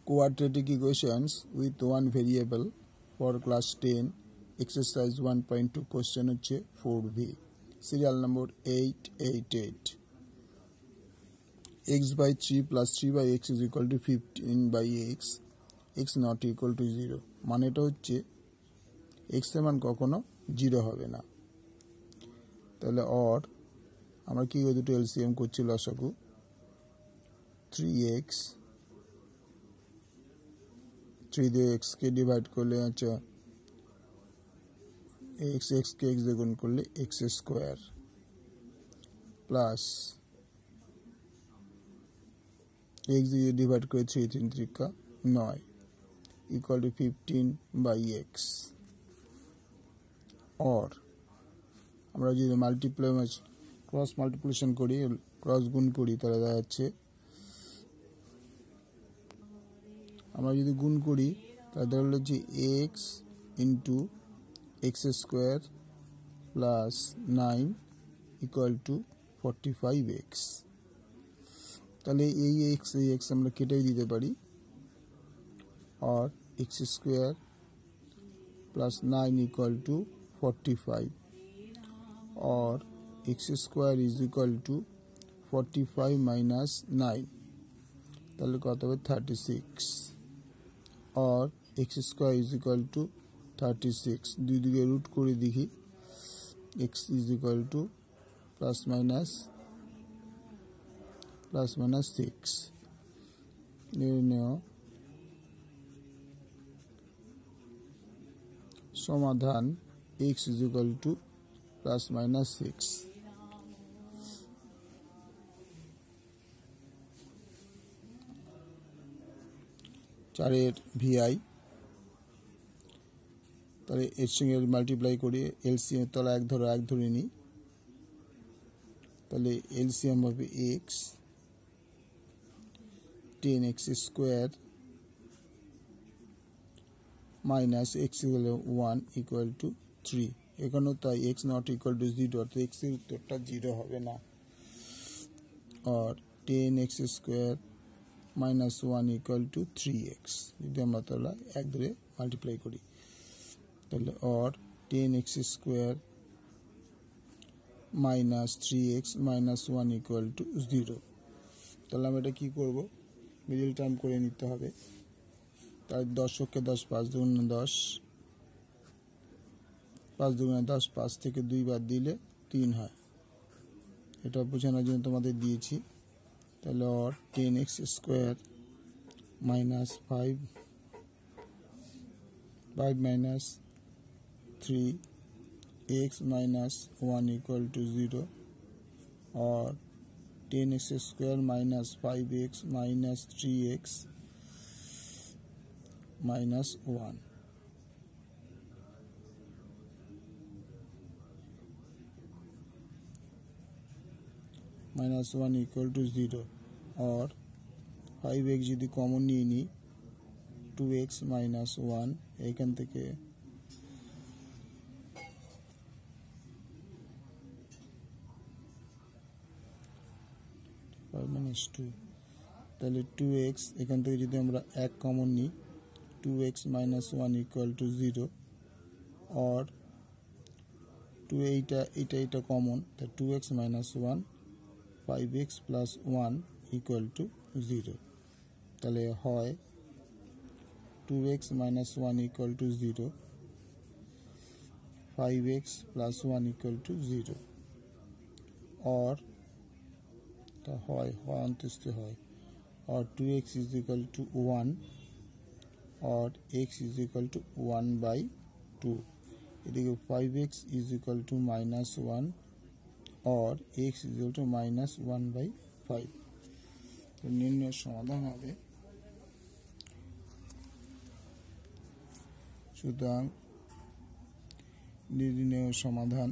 quadratic equations with one variable for class 10 exercise 1.2 question হচ্ছে 4b serial number 888 x by 3 plus 3 by x is equal to 15 by x not equal to 0 মানেটা হচ্ছে x এর মান কখনো 0 হবে না তাহলে or আমরা কি দুটো এলসিএম করছি লসাগু 3x 3 দিয়ে x কে ডিভাইড করলে আছে x কে x দিয়ে গুণ করলে x স্কয়ার প্লাস x দিয়ে ডিভাইড করে 3 3 ত্রিকা 9 ইকুয়াল টু 15 বাই x और আমরা যদি মাল্টিপ্লাই ক্রস মাল্টিপ্লিকেশন করি ক্রস গুণ করি তাহলে দেখা যাচ্ছে আমরা যদি গুণ করি তাহলে হলো যে x into x square plus 9 equal to 45x তাহলে এই x আমরা কেটে দিতে পারি और x square plus 9 equal to 45 और x square is equal to 45 minus 9 তাহলে কত হবে 36 और x square is equal to 36 দুই দিকে রুট করে দেখি x is equal to plus minus 6 নির্ণয় समाधान x is equal to plus minus 6 চারের vi তাহলে এর সঙ্গে মাল্টিপ্লাই করে এলসিএম তলা এক ধরে নি তাহলে এলসিএম হবে x 10x square minus x equal 1 equal to 3 এখানে তাই x not equal to 0 অর্থাৎ x এর উত্তরটা 0 হবে না और 10x square minus 1 equal to 3x যদি আমরা তাহলে এক ধরে মাল্টিপ্লাই করি তাহলে और 10x square minus 3x minus 1 equal to 0 তাহলে আমরা এটা কি করব মিডল টার্ম করে নিতে হবে তাই 10 কে 10 5 দুগুণে 10 5 দুগুণে 10 5 থেকে 2 বাদ দিলে 3 হয় এটা বোঝানোর জন্য তোমাদের দিয়েছি তাহলে और 10x square minus 5 minus 3x minus 1 equal to 0 और 10x square minus 5x minus 3x minus 1 minus 1 equal to 0 और 5x যদি কমন নিয়ে নি 2x minus 1 এখান থেকে 5 minus 2 তাহলে 2x এখান থেকে যদি আমরা 1 কমন নিই 2x minus 1 equal to 0 और 2 এটা কমন তা 2x minus 1 5x plus 1 equal to 0 তাহলে হয় 2x minus 1 equal to 0 5x plus 1 equal to 0 और তা হয় অন্তস্থ হয় और 2x is equal to 1 और x is equal to 1 by 2 এদিকে 5x is equal to minus 1 और x is equal to minus 1 by 5 তো নির্ণয় সমাধান হবে সুতরাং নির্ণয় সমাধান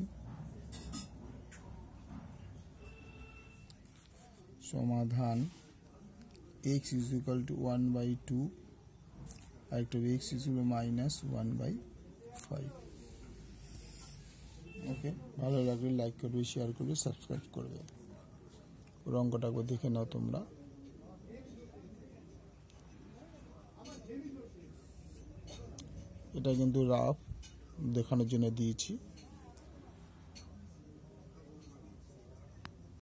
x is equal to 1 by 2 একটা x is equal to minus 1 by 5 ওকে ভালো লাগলে লাইক করবে শেয়ার করবে সাবস্ক্রাইব করবে অঙ্কটা দেখে নাও তোমরা এটা কিন্তু রাফ দেখানোর জন্য দিয়েছি।